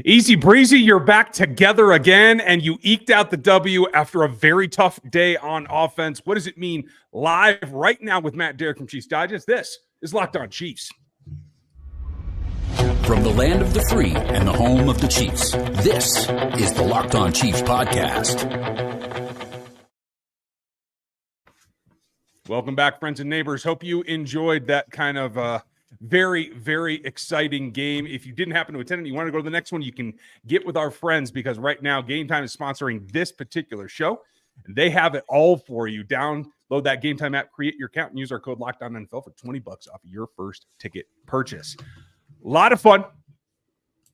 Easy breezy, you're back together again, and you eked out the W after a very tough day on offense. What does it mean live right now with Matt Derrick from Chiefs Digest? This is Locked On Chiefs. From the land of the free and the home of the Chiefs, this is the Locked On Chiefs podcast. Welcome back, friends and neighbors. Hope you enjoyed that kind of very, very exciting game. If you didn't happen to attend and you want to go to the next one, you can get with our friends because right now Gametime is sponsoring this particular show. And they have it all for you. Download that Gametime app, create your account, and use our code LOCKEDONNFL for $20 off your first ticket purchase. A lot of fun.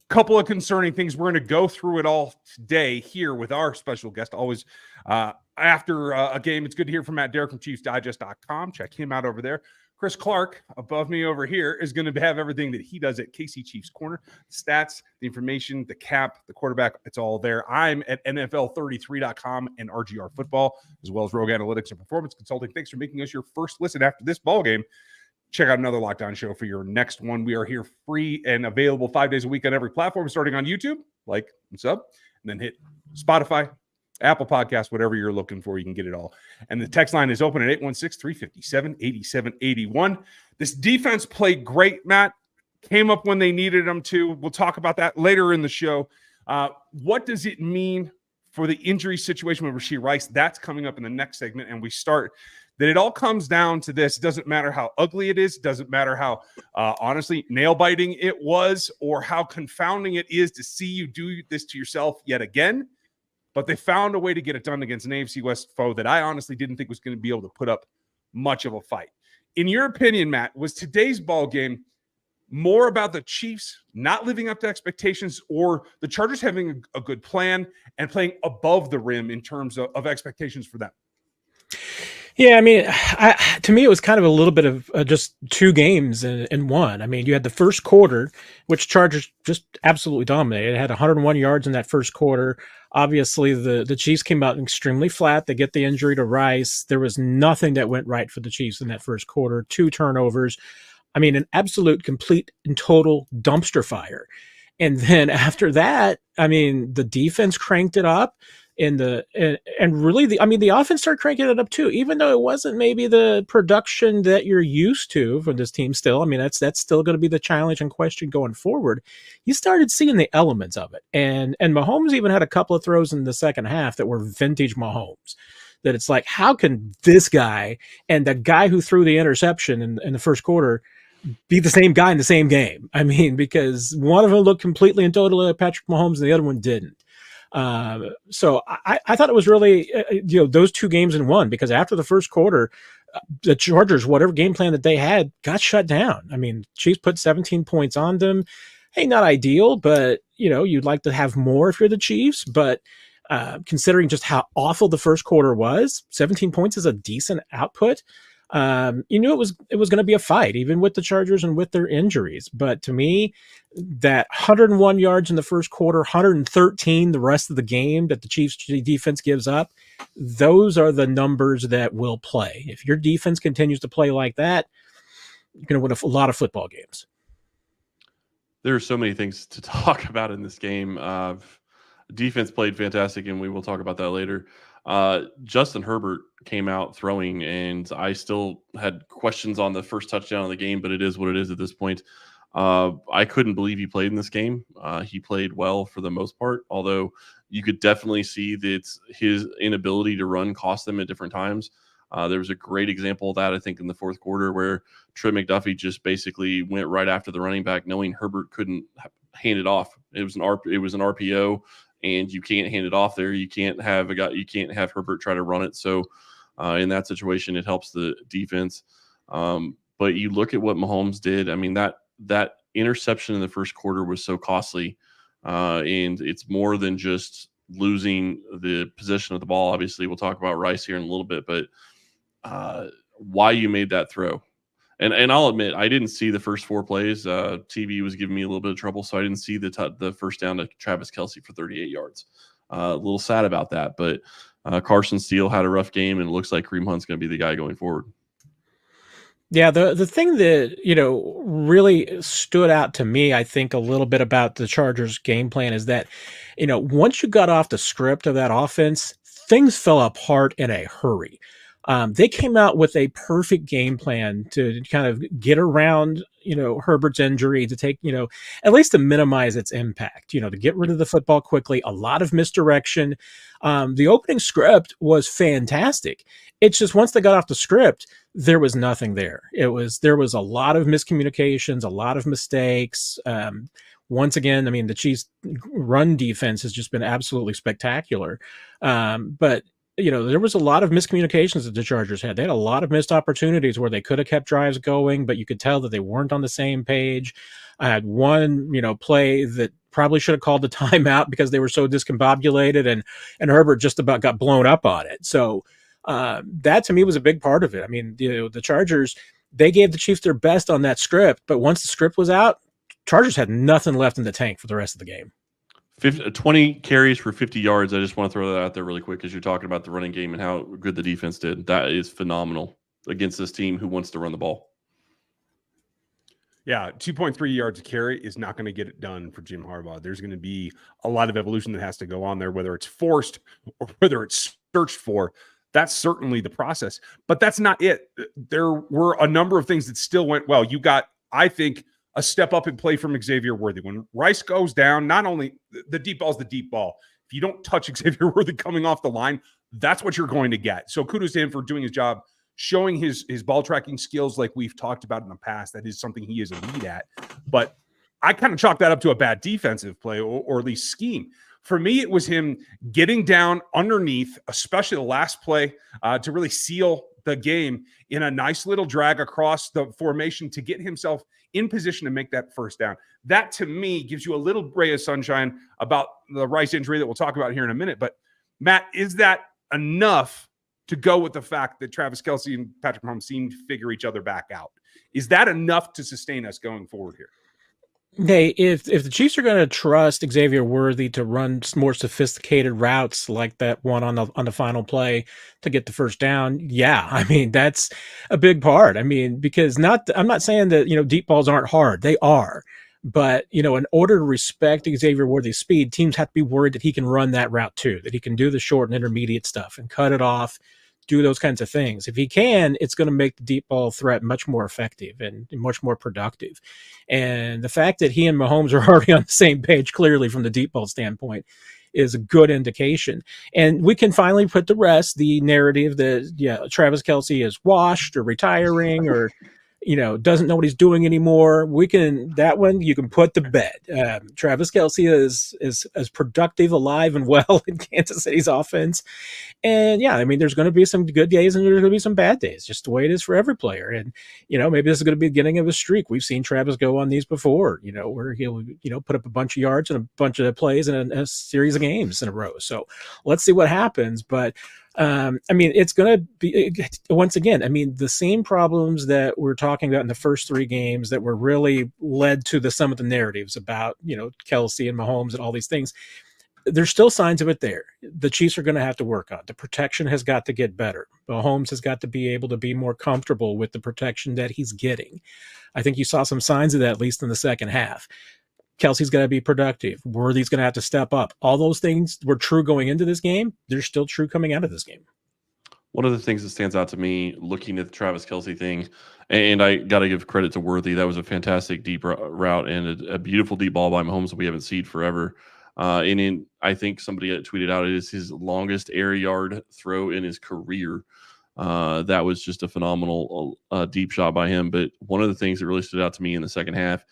Couple of concerning things. We're going to go through it all today here with our special guest. Always after a game, it's good to hear from Matt Derrick from ChiefsDigest.com. Check him out over there. Chris Clark, above me over here, is going to have everything that he does at KC Chiefs Corner. Stats, the information, the cap, the quarterback, it's all there. I'm at NFL33.com and RGR Football, as well as Rogue Analytics and Performance Consulting. Thanks for making us your first listen after this ball game. Check out another Lockdown show for your next one. We are here free and available 5 days a week on every platform, starting on YouTube, like and sub, and then hit Spotify, Apple Podcasts, whatever you're looking for, you can get it all. And the text line is open at 816-357-8781. This defense played great, Matt. Came up when they needed them to. We'll talk about that later in the show. What does it mean for the injury situation with Rashee Rice? That's coming up in the next segment, and we start that it all comes down to this. It doesn't matter how ugly it is. It doesn't matter how, honestly, nail-biting it was or how confounding it is to see you do this to yourself yet again. But they found a way to get it done against an AFC West foe that I honestly didn't think was going to be able to put up much of a fight. In your opinion, Matt, was today's ball game more about the Chiefs not living up to expectations or the Chargers having a good plan and playing above the rim in terms of expectations for them? Yeah, I mean, to me, it was kind of a little bit of just two games in one. I mean, you had the first quarter, which Chargers just absolutely dominated. It had 101 yards in that first quarter. Obviously, the Chiefs came out extremely flat. They get the injury to Rice. There was nothing that went right for the Chiefs in that first quarter. 2 turnovers. I mean, an absolute, complete, and total dumpster fire. And then after that, I mean, the defense cranked it up. And really, the offense started cranking it up too, even though it wasn't maybe the production that you're used to from this team still. I mean, that's still going to be the challenge and question going forward. You started seeing the elements of it. And Mahomes even had a couple of throws in the second half that were vintage Mahomes. That it's like, how can this guy and the guy who threw the interception in the first quarter be the same guy in the same game? I mean, because one of them looked completely and totally like Patrick Mahomes and the other one didn't. So I thought it was really, those two games in one, because after the first quarter, the Chargers, whatever game plan that they had, got shut down. I mean, Chiefs put 17 points on them. Hey, not ideal, but you'd like to have more if you're the Chiefs, but considering just how awful the first quarter was, 17 points is a decent output. You knew it was going to be a fight, even with the Chargers and with their injuries. But to me, that 101 yards in the first quarter, 113 the rest of the game that the Chiefs defense gives up, those are the numbers that will play. If your defense continues to play like that, you're going to win a lot of football games. There are so many things to talk about in this game. Defense played fantastic, and we will talk about that later. Justin Herbert came out throwing, and I still had questions on the first touchdown of the game, but it is what it is at this point. I couldn't believe he played in this game. He played well for the most part, although you could definitely see that his inability to run cost them at different times. There was a great example of that, I think, in the fourth quarter where Trey McDuffie just basically went right after the running back, knowing Herbert couldn't hand it off. It was an RPO. And you can't hand it off there. You can't have Herbert try to run it. So in that situation, it helps the defense. But you look at what Mahomes did. I mean, that interception in the first quarter was so costly. And it's more than just losing the possession of the ball. Obviously, we'll talk about Rice here in a little bit, but why you made that throw. And I'll admit, I didn't see the first 4 plays. TV was giving me a little bit of trouble, so I didn't see the first down to Travis Kelce for 38 yards. A little sad about that, but Carson Steele had a rough game, and it looks like Kareem Hunt's going to be the guy going forward. Yeah, the thing that, really stood out to me, I think a little bit about the Chargers game plan is that, once you got off the script of that offense, things fell apart in a hurry. They came out with a perfect game plan to kind of get around, Herbert's injury, to take, at least to minimize its impact, to get rid of the football quickly, a lot of misdirection. The opening script was fantastic. It's just once they got off the script, there was nothing there. There was a lot of miscommunications, a lot of mistakes. Once again, I mean, the Chiefs' run defense has just been absolutely spectacular. But there was a lot of miscommunications that the Chargers had. They had a lot of missed opportunities where they could have kept drives going, but you could tell that they weren't on the same page. I had one, play that probably should have called the timeout because they were so discombobulated, and Herbert just about got blown up on it. So that to me was a big part of it. I mean, the Chargers, they gave the Chiefs their best on that script, but once the script was out, Chargers had nothing left in the tank for the rest of the game. 20 carries for 50 yards. I just want to throw that out there really quick because you're talking about the running game and how good the defense did. That is phenomenal against this team who wants to run the ball. Yeah, 2.3 yards a carry is not going to get it done for Jim Harbaugh. There's going to be a lot of evolution that has to go on there, whether it's forced or whether it's searched for. That's certainly the process, but that's not it. There were a number of things that still went well. You got, I think, a step up in play from Xavier Worthy. When Rice goes down, not only the deep ball is the deep ball. If you don't touch Xavier Worthy coming off the line, that's what you're going to get. So kudos to him for doing his job, showing his ball tracking skills like we've talked about in the past. That is something he is elite at. But I kind of chalk that up to a bad defensive play or at least scheme. For me, it was him getting down underneath, especially the last play, to really seal the game in a nice little drag across the formation to get himself in position to make that first down. That, to me, gives you a little ray of sunshine about the Rice injury that we'll talk about here in a minute. But, Matt, is that enough to go with the fact that Travis Kelce and Patrick Mahomes seem to figure each other back out? Is that enough to sustain us going forward here? Hey, if the Chiefs are going to trust Xavier Worthy to run more sophisticated routes like that one on the final play to get the first down, yeah, I mean that's a big part. I mean, because I'm not saying that deep balls aren't hard; they are. But in order to respect Xavier Worthy's speed, teams have to be worried that he can run that route too, that he can do the short and intermediate stuff and cut it off, do those kinds of things. If he can, it's going to make the deep ball threat much more effective and much more productive. And the fact that he and Mahomes are already on the same page, clearly from the deep ball standpoint, is a good indication. And we can finally put to rest the narrative that, Travis Kelce is washed or retiring or doesn't know what he's doing anymore. You can put to bed. Travis Kelce is as productive, alive, and well in Kansas City's offense. And yeah, I mean, there's going to be some good days and there's going to be some bad days, just the way it is for every player. And, maybe this is going to be the beginning of a streak. We've seen Travis go on these before, where he'll, put up a bunch of yards and a bunch of plays in a series of games in a row. So let's see what happens. But I mean, it's going to be, once again, I mean, the same problems that we're talking about in the first three games that were really led to some of the narratives about, Kelce and Mahomes and all these things. There's still signs of it there. The Chiefs are going to have to work on. The protection has got to get better. Mahomes has got to be able to be more comfortable with the protection that he's getting. I think you saw some signs of that, at least in the second half. Kelce's got to be productive. Worthy's going to have to step up. All those things were true going into this game. They're still true coming out of this game. One of the things that stands out to me looking at the Travis Kelce thing, and I got to give credit to Worthy, that was a fantastic deep route and a beautiful deep ball by Mahomes that we haven't seen forever. I think somebody tweeted out it is his longest air yard throw in his career. That was just a phenomenal deep shot by him. But one of the things that really stood out to me in the second half,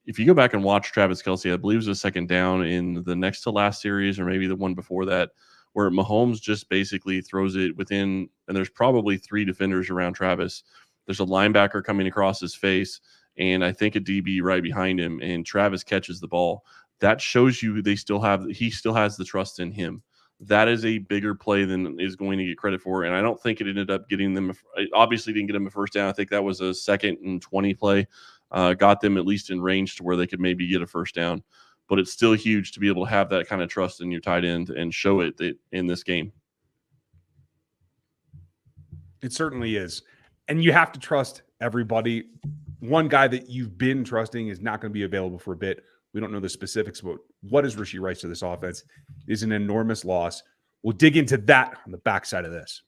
if you go back and watch Travis Kelce, I believe it was a second down in the next to last series or maybe the one before that, where Mahomes just basically throws it within, and there's probably three defenders around Travis. There's a linebacker coming across his face, and I think a DB right behind him, and Travis catches the ball. That shows you he still has the trust in him. That is a bigger play than is going to get credit for. And I don't think it ended up getting them. It obviously didn't get them a first down. I think that was a 2nd and 20 play. Got them at least in range to where they could maybe get a first down. But it's still huge to be able to have that kind of trust in your tight end and show it in this game. It certainly is. And you have to trust everybody. One guy that you've been trusting is not going to be available for a bit. We don't know the specifics, but what is Rashee Rice to this offense is an enormous loss. We'll dig into that on the backside of this.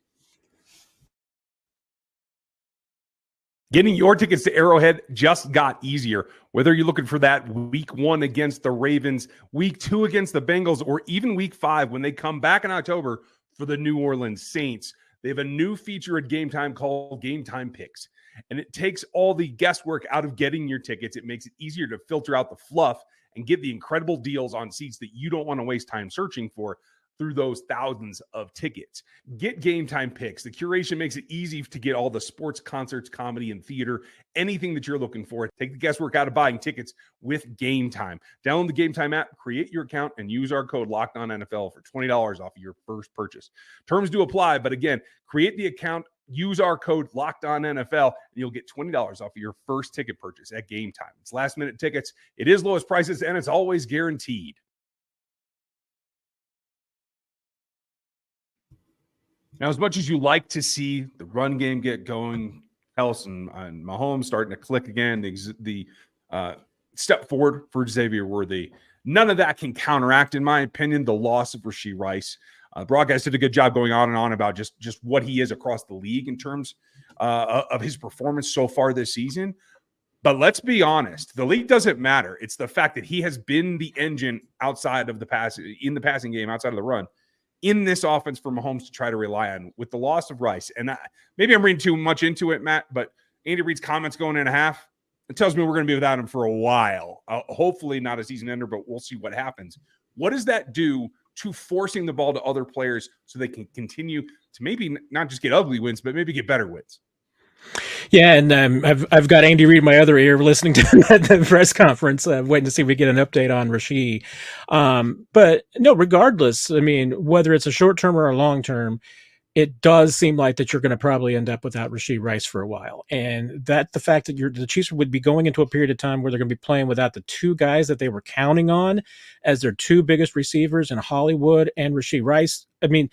Getting your tickets to Arrowhead just got easier. Whether you're looking for that week 1 against the Ravens, week 2 against the Bengals, or even week 5 when they come back in October for the New Orleans Saints, they have a new feature at Gametime called Gametime Picks. And it takes all the guesswork out of getting your tickets. It makes it easier to filter out the fluff and get the incredible deals on seats that you don't want to waste time searching for through those thousands of tickets. Get Gametime Picks. The curation makes it easy to get all the sports, concerts, comedy, and theater, anything that you're looking for. Take the guesswork out of buying tickets with Gametime. Download the Gametime app, create your account, and use our code LOCKEDONNFL for $20 off of your first purchase. Terms do apply, but again, create the account, use our code LOCKEDONNFL, and you'll get $20 off of your first ticket purchase at Gametime. It's last-minute tickets. It is lowest prices, and it's always guaranteed. Now, as much as you like to see the run game get going, Helson and Mahomes starting to click again, the step forward for Xavier Worthy, none of that can counteract, in my opinion, the loss of Rashee Rice. Broadcast did a good job going on and on about just what he is across the league in terms of his performance so far this season. But let's be honest, the league doesn't matter. It's the fact that he has been the engine outside of the pass, in the passing game, outside of the run, in this offense for Mahomes to try to rely on with the loss of Rice. And maybe I'm reading too much into it, Matt, but Andy Reid's comments going in a half, it tells me we're going to be without him for a while. Hopefully not a season ender, but we'll see what happens. What does that do to forcing the ball to other players so they can continue to maybe not just get ugly wins, but maybe get better wins? Yeah, and I've got Andy Reid in my other ear listening to the press conference, waiting to see if we get an update on Rashee. But no, regardless, I mean, whether it's a short term or a long term, it does seem like that you're going to probably end up without Rashee Rice for a while. And that the fact that the Chiefs would be going into a period of time where they're going to be playing without the two guys that they were counting on as their two biggest receivers in Hollywood and Rashee Rice. I mean,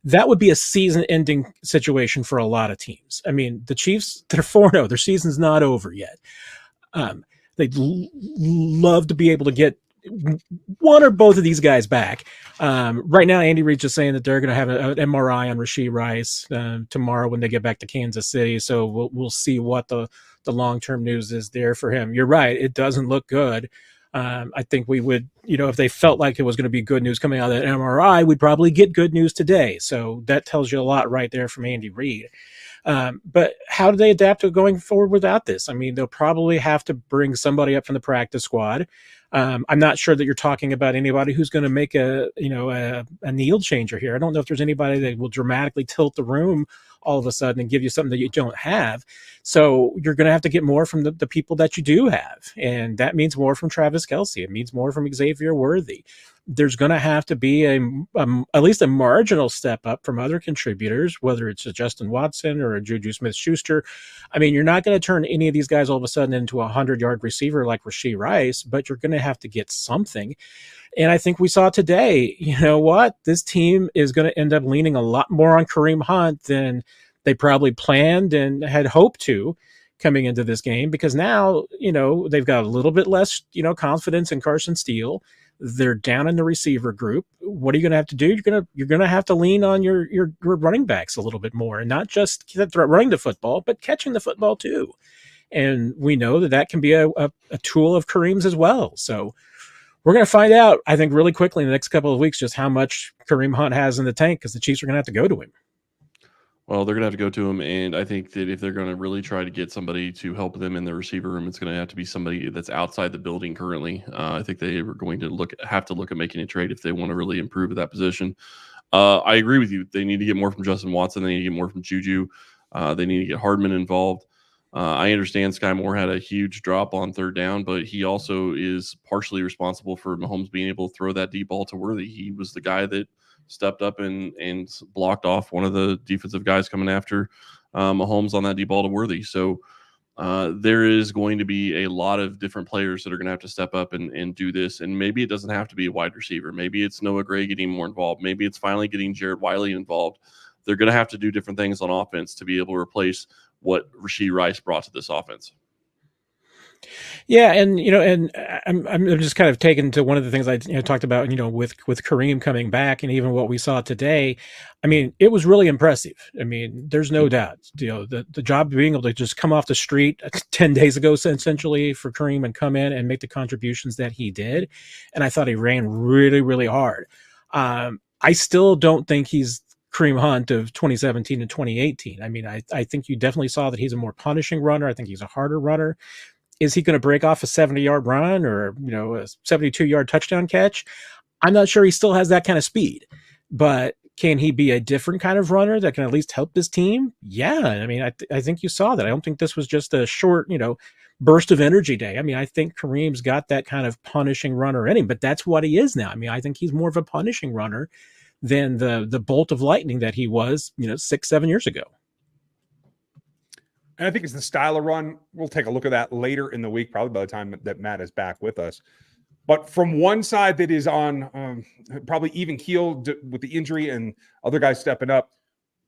that would be a season-ending situation for a lot of teams. I mean, the Chiefs, they're 4-0. Their season's not over yet. They'd love to be able to get one or both of these guys back. Right now, Andy Reid's just saying that they're going to have an MRI on Rashee Rice tomorrow when they get back to Kansas City. So we'll see what the long-term news is there for him. You're right. It doesn't look good. I think we would, if they felt like it was going to be good news coming out of that MRI, we'd probably get good news today. So that tells you a lot right there from Andy Reid. But how do they adapt to going forward without this? I mean, they'll probably have to bring somebody up from the practice squad. I'm not sure that you're talking about anybody who's going to make a needle changer here. I don't know if there's anybody that will dramatically tilt the room all of a sudden and give you something that you don't have. So you're going to have to get more from the people that you do have. And that means more from Travis Kelce. It means more from Xavier Worthy. There's going to have to be at least a marginal step up from other contributors, whether it's a Justin Watson or a Juju Smith-Schuster. I mean, you're not going to turn any of these guys all of a sudden into a 100-yard receiver like Rashee Rice, but you're going to have to get something. And I think we saw today, you know what? This team is going to end up leaning a lot more on Kareem Hunt than they probably planned and had hoped to coming into this game, because now, they've got a little bit less, confidence in Carson Steele. They're down in the receiver group. What are you going to have to do? You're going to have to lean on your running backs a little bit more, and not just running the football, but catching the football too. And we know that can be a tool of Kareem's as well. So we're going to find out, I think, really quickly in the next couple of weeks just how much Kareem Hunt has in the tank, because the Chiefs are going to have to go to him. Well, they're going to have to go to him, and I think that if they're going to really try to get somebody to help them in the receiver room, it's going to have to be somebody that's outside the building currently. I think they are going to have to look at making a trade if they want to really improve at that position. I agree with you. They need to get more from Justin Watson. They need to get more from Juju. They need to get Hardman involved. I understand Sky Moore had a huge drop on third down, but he also is partially responsible for Mahomes being able to throw that deep ball to Worthy. He was the guy that stepped up and blocked off one of the defensive guys coming after Mahomes on that deep ball to Worthy. So there is going to be a lot of different players that are going to have to step up and do this. And maybe it doesn't have to be a wide receiver. Maybe it's Noah Gray getting more involved. Maybe it's finally getting Jared Wiley involved. they're going to have to do different things on offense to be able to replace what Rashee Rice brought to this offense. Yeah, and I'm just kind of taken to one of the things I talked about, with Kareem coming back and even what we saw today. I mean, it was really impressive. I mean, there's no doubt. The job of being able to just come off the street 10 days ago, essentially, for Kareem and come in and make the contributions that he did, and I thought he ran really, really hard. I still don't think he's Kareem Hunt of 2017 and 2018. I mean, I think you definitely saw that he's a more punishing runner. I think he's a harder runner. Is he going to break off a 70-yard run or, a 72-yard touchdown catch? I'm not sure he still has that kind of speed, but can he be a different kind of runner that can at least help this team? Yeah. I mean, I think you saw that. I don't think this was just a short, burst of energy day. I mean, I think Kareem's got that kind of punishing runner in him, but that's what he is now. I mean, I think he's more of a punishing runner than the bolt of lightning that he was, 6-7 years ago. And I think it's the style of run. We'll take a look at that later in the week, probably by the time that Matt is back with us. But from one side that is on probably even keel with the injury and other guys stepping up,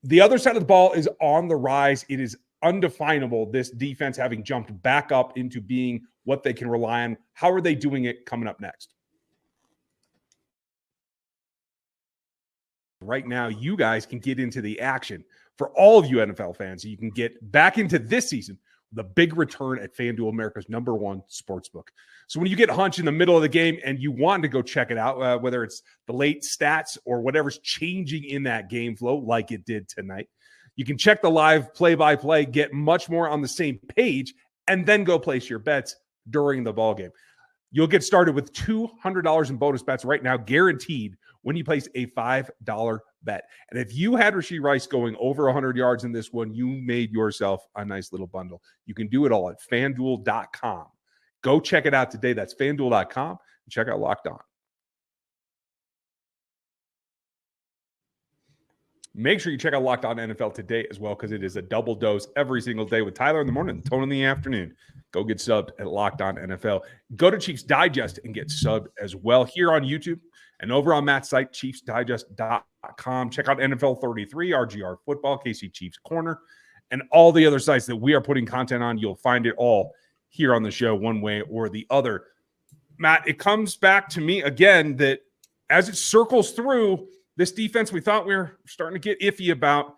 the other side of the ball is on the rise. It is undefinable, this defense having jumped back up into being what they can rely on. How are they doing it coming up next? Right now, you guys can get into the action. For all of you NFL fans, you can get back into this season with a big return at FanDuel, America's #1 sportsbook. So when you get a hunch in the middle of the game and you want to go check it out, whether it's the late stats or whatever's changing in that game flow like it did tonight, you can check the live play-by-play, get much more on the same page, and then go place your bets during the ballgame. You'll get started with $200 in bonus bets right now, guaranteed, when you place a $5 bet. And if you had Rashee Rice going over 100 yards in this one, you made yourself a nice little bundle. You can do it all at FanDuel.com. Go check it out today. That's FanDuel.com. And check out Locked On. Make sure you check out Locked On NFL today as well, because it is a double dose every single day with Tyler in the morning and Tone in the afternoon. Go get subbed at Locked On NFL. Go to Chiefs Digest and get subbed as well here on YouTube and over on Matt's site, ChiefsDigest.com. Check out NFL 33, RGR Football, KC Chiefs Corner, and all the other sites that we are putting content on. You'll find it all here on the show one way or the other. Matt, it comes back to me again that as it circles through this defense, we thought we were starting to get iffy about.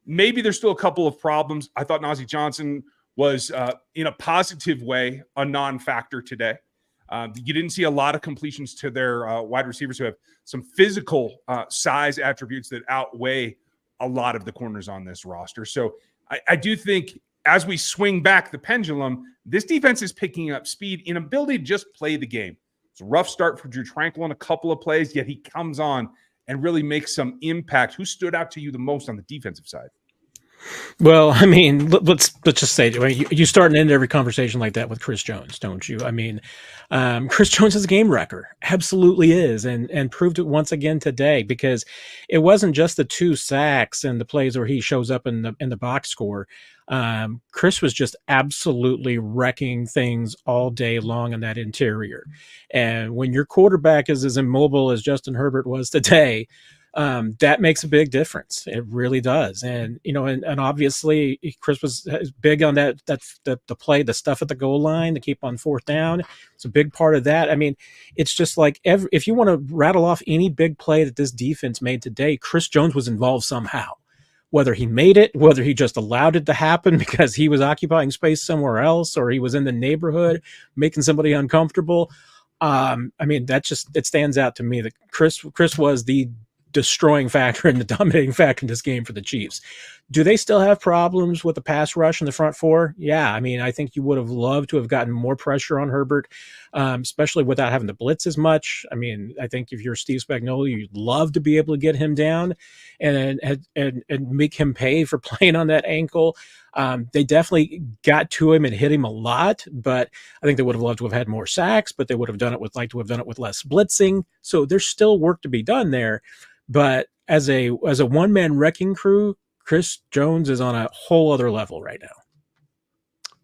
Maybe there's still a couple of problems. I thought Najee Johnson was, in a positive way, a non-factor today. You didn't see a lot of completions to their wide receivers who have some physical size attributes that outweigh a lot of the corners on this roster. So I do think as we swing back the pendulum, this defense is picking up speed in ability to just play the game. It's a rough start for Drew Tranquill in a couple of plays, yet he comes on and really makes some impact. Who stood out to you the most on the defensive side? Well, I mean, let's just say, you start and end every conversation like that with Chris Jones, don't you? I mean, Chris Jones is a game wrecker, absolutely is, and proved it once again today, because it wasn't just the 2 sacks and the plays where he shows up in the box score. Chris was just absolutely wrecking things all day long in that interior, and when your quarterback is as immobile as Justin Herbert was today, that makes a big difference. It really does. And, and obviously Chris was big on the play, the stuff at the goal line to keep on 4th down. It's a big part of that. I mean, it's just like if you want to rattle off any big play that this defense made today, Chris Jones was involved somehow, whether he made it, whether he just allowed it to happen because he was occupying space somewhere else, or he was in the neighborhood making somebody uncomfortable. I mean, it stands out to me that Chris was the destroying factor and the dominating factor in this game for the Chiefs. Do they still have problems with the pass rush in the front 4? Yeah. I mean, I think you would have loved to have gotten more pressure on Herbert, especially without having to blitz as much. I mean, I think if you're Steve Spagnuolo, you'd love to be able to get him down and make him pay for playing on that ankle. They definitely got to him and hit him a lot, but I think they would have loved to have had more sacks, but they would have liked to have done it with less blitzing. So there's still work to be done there. But as a one-man wrecking crew, Chris Jones is on a whole other level right now.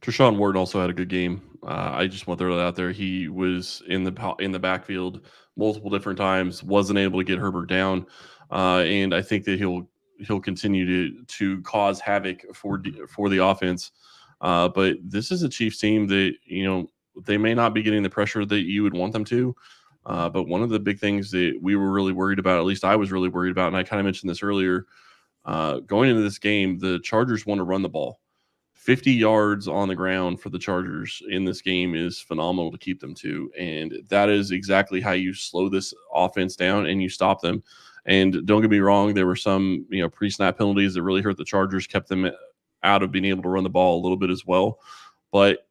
Treshaun Ward also had a good game. I just want to throw that out there. He was in the backfield multiple different times, wasn't able to get Herbert down, and I think that he'll continue to cause havoc for the offense. But this is a Chiefs team that, they may not be getting the pressure that you would want them to. But one of the big things that we were really worried about, at least I was really worried about, and I kind of mentioned this earlier, going into this game, the Chargers want to run the ball. 50 yards on the ground for the Chargers in this game is phenomenal to keep them to. And that is exactly how you slow this offense down and you stop them. And don't get me wrong, there were some, pre-snap penalties that really hurt the Chargers, kept them out of being able to run the ball a little bit as well. But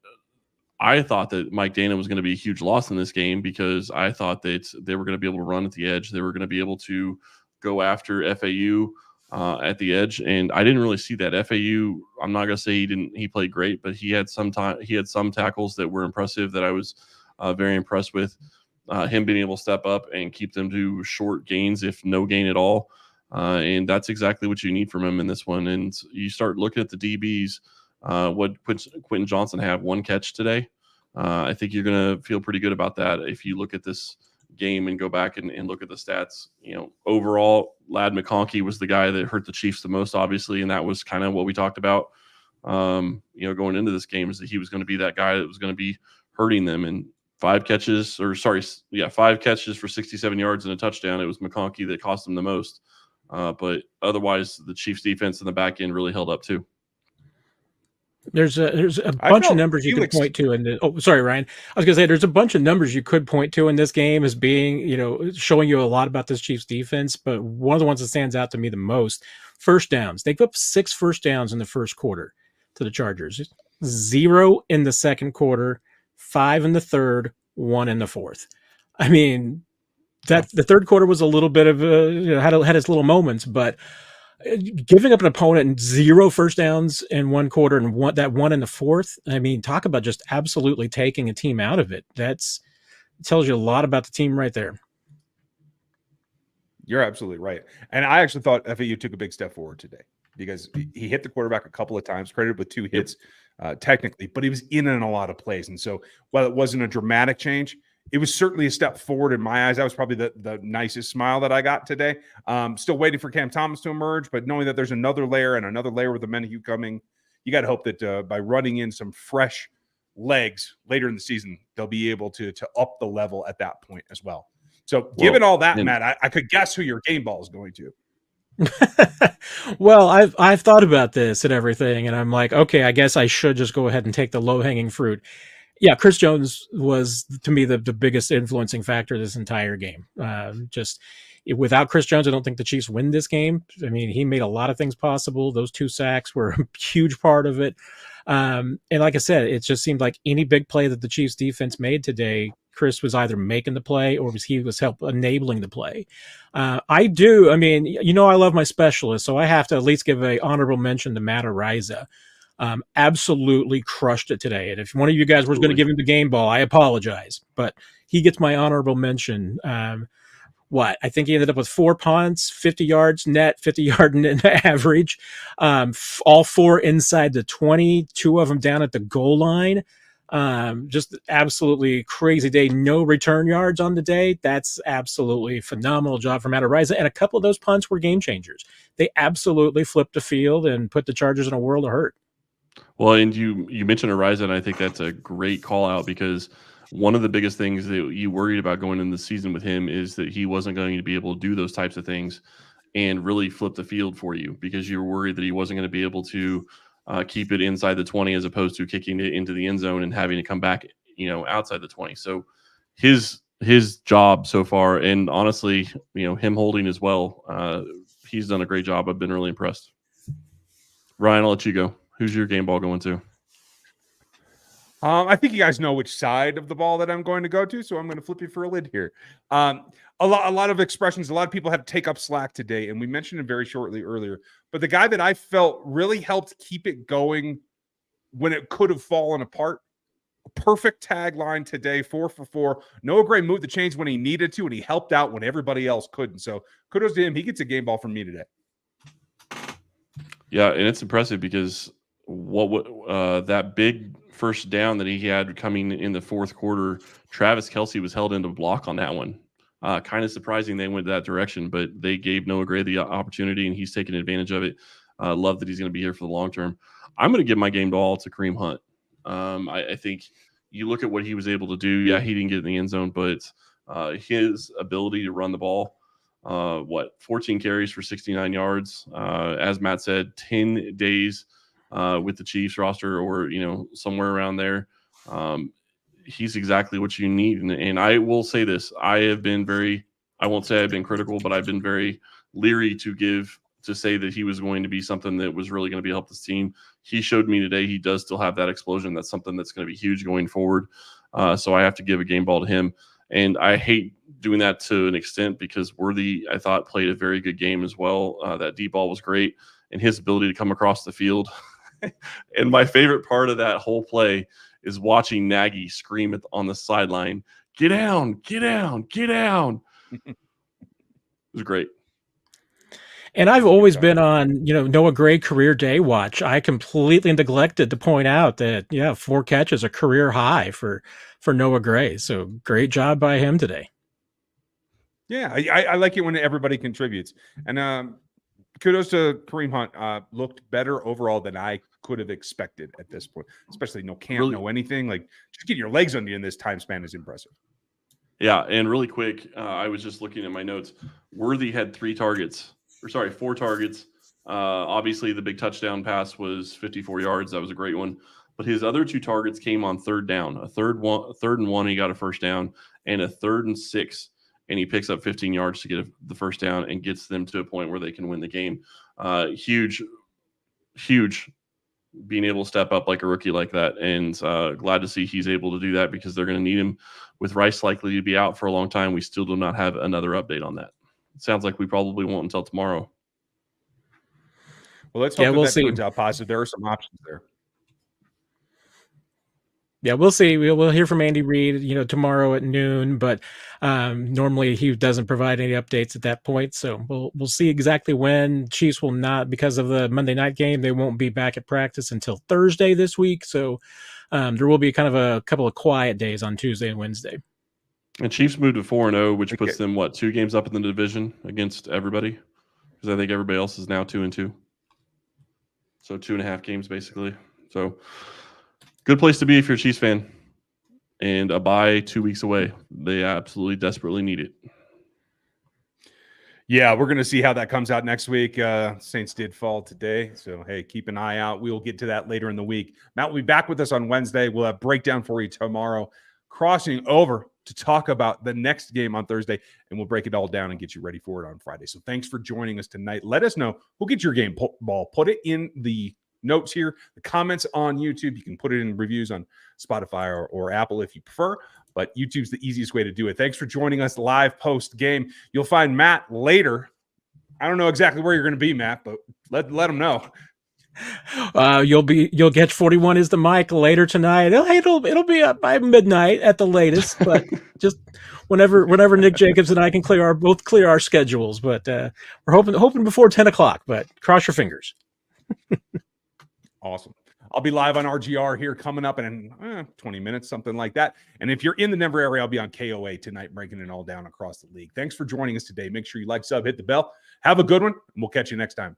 I thought that Mike Dana was going to be a huge loss in this game because I thought that they were going to be able to run at the edge. They were going to be able to go after FAU at the edge, and I didn't really see that. FAU, I'm not going to say he played great, but he had some tackles that were impressive that I was very impressed with. Him being able to step up and keep them to short gains, if no gain at all. And that's exactly what you need from him in this one. And you start looking at the DBs. What Quentin Johnson have? 1 catch today. I think you're going to feel pretty good about that if you look at this game and go back and look at the stats. Overall, Ladd McConkey was the guy that hurt the Chiefs the most, obviously, and that was kind of what we talked about. Going into this game, is that he was going to be that guy that was going to be hurting them. And 5 catches for 67 yards and a touchdown. It was McConkey that cost them the most. But otherwise, the Chiefs defense in the back end really held up too. There's a bunch of numbers you could point to. Sorry, Ryan. I was going to say there's a bunch of numbers you could point to in this game as being, showing you a lot about this Chiefs defense. But one of the ones that stands out to me the most, first downs. They gave up 6 first downs in the first quarter to the Chargers. 0 in the second quarter, 5 in the third, 1 in the fourth. I mean, the third quarter was a little bit of had its little moments, but giving up an opponent 0 first downs in one quarter and one in the fourth. I mean, talk about just absolutely taking a team out of it. It tells you a lot about the team right there. You're absolutely right. And I actually thought FAU took a big step forward today because he hit the quarterback a couple of times, credited with 2 hits technically, but he was in a lot of plays. And so while it wasn't a dramatic change, it was certainly a step forward in my eyes. That was probably the nicest smile that I got today. Still waiting for Cam Thomas to emerge, but knowing that there's another layer with the Menahue coming, you got to hope that by running in some fresh legs later in the season, they'll be able to up the level at that point as well. So given all that, Matt, I could guess who your game ball is going to. Well, I've thought about this and everything, and I'm like, okay, I guess I should just go ahead and take the low-hanging fruit. Yeah, Chris Jones was, to me, the biggest influencing factor this entire game. Without Chris Jones, I don't think the Chiefs win this game. I mean, he made a lot of things possible. Those 2 sacks were a huge part of it. And like I said, it just seemed like any big play that the Chiefs defense made today, Chris was either making the play or he was enabling the play. I love my specialist, so I have to at least give an honorable mention to Matt Ariza. Absolutely crushed it today. And if one of you guys was going to give him the game ball, I apologize, but he gets my honorable mention. I think he ended up with 4 punts, 50 yards net, 50-yard net average, all 4 inside the 20, 2 of them down at the goal line. Just absolutely crazy day. No return yards on the day. That's absolutely phenomenal job from Matt Ariza. And a couple of those punts were game changers. They absolutely flipped the field and put the Chargers in a world of hurt. Well, and you mentioned Ariza, and I think that's a great call out because one of the biggest things that you worried about going into the season with him is that he wasn't going to be able to do those types of things and really flip the field for you because you were worried that he wasn't going to be able to keep it inside the 20 as opposed to kicking it into the end zone and having to come back, outside the 20. So his job so far, and honestly, him holding as well, he's done a great job. I've been really impressed. Ryan, I'll let you go. Who's your game ball going to? I think you guys know which side of the ball that I'm going to go to, so I'm going to flip you for a lid here. A lot of expressions, a lot of people have to take up slack today, and we mentioned it very shortly earlier. But the guy that I felt really helped keep it going when it could have fallen apart, a perfect tagline today, 4 for 4. Noah Gray moved the chains when he needed to, and he helped out when everybody else couldn't. So kudos to him. He gets a game ball from me today. Yeah, and it's impressive because that big first down that he had coming in the fourth quarter, Travis Kelce was held into block on that one. Kind of surprising they went that direction, but they gave Noah Gray the opportunity, and he's taken advantage of it. Love that he's going to be here for the long term. I'm going to give my game ball to Kareem Hunt. I think you look at what he was able to do. Yeah, he didn't get in the end zone, but his ability to run the ball, 14 carries for 69 yards. As Matt said, 10 days with the Chiefs roster, or somewhere around there. He's exactly what you need. And I will say this: I won't say I've been critical, but I've been very leery to say that he was going to be something that was really going to help this team. He showed me today he does still have that explosion. That's something that's going to be huge going forward. So I have to give a game ball to him. And I hate doing that to an extent because Worthy, I thought, played a very good game as well. That deep ball was great, and his ability to come across the field. And my favorite part of that whole play is watching Nagy scream on the sideline, "Get down, get down, get down." It was great. And I've always been on, Noah Gray career day watch. I completely neglected to point out that, 4 catches, a career high for Noah Gray. So great job by him today. Yeah, I like it when everybody contributes. And kudos to Kareem Hunt. Looked better overall than I could have expected at this point, especially no anything. Like, just get your legs under you in this time span is impressive. Yeah, and really quick, I was just looking at my notes. Worthy had 4 targets. Obviously, the big touchdown pass was 54 yards. That was a great one. But his other 2 targets came on third down. A third and one, he got a first down, and a 3rd and 6, and he picks up 15 yards to get the first down and gets them to a point where they can win the game. Huge being able to step up like a rookie like that, and glad to see he's able to do that because they're going to need him. With Rice likely to be out for a long time, we still do not have another update on that. It sounds like we probably won't until tomorrow. Well, let's hope that turns out positive. There are some options there. Yeah, we'll see. We'll hear from Andy Reid, tomorrow at noon. But normally he doesn't provide any updates at that point. So we'll see exactly when. Chiefs will not, because of the Monday night game, they won't be back at practice until Thursday this week. So there will be kind of a couple of quiet days on Tuesday and Wednesday. And Chiefs moved to 4-0, which puts them 2 games up in the division against everybody, because I think everybody else is now 2-2. So 2.5 games basically. So good place to be if you're a Chiefs fan. And a bye 2 weeks away. They absolutely desperately need it. Yeah, we're going to see how that comes out next week. Saints did fall today. So, hey, keep an eye out. We will get to that later in the week. Matt will be back with us on Wednesday. We'll have breakdown for you tomorrow. Crossing over to talk about the next game on Thursday, and we'll break it all down and get you ready for it on Friday. So thanks for joining us tonight. Let us know who gets your game ball. Put it in the notes here, the comments on YouTube. You can put it in reviews on Spotify or Apple if you prefer, but YouTube's the easiest way to do it. Thanks for joining us live post game. You'll find Matt later. I don't know exactly where you're going to be, Matt, but let him know. You'll catch 41 is the mic later tonight. It'll be up by midnight at the latest, but just whenever Nick Jacobs and I can both clear our schedules. But we're hoping before 10 o'clock. But cross your fingers. Awesome. I'll be live on RGR here coming up in 20 minutes, something like that. And if you're in the Denver area, I'll be on KOA tonight, breaking it all down across the league. Thanks for joining us today. Make sure you like, sub, hit the bell. Have a good one, and we'll catch you next time.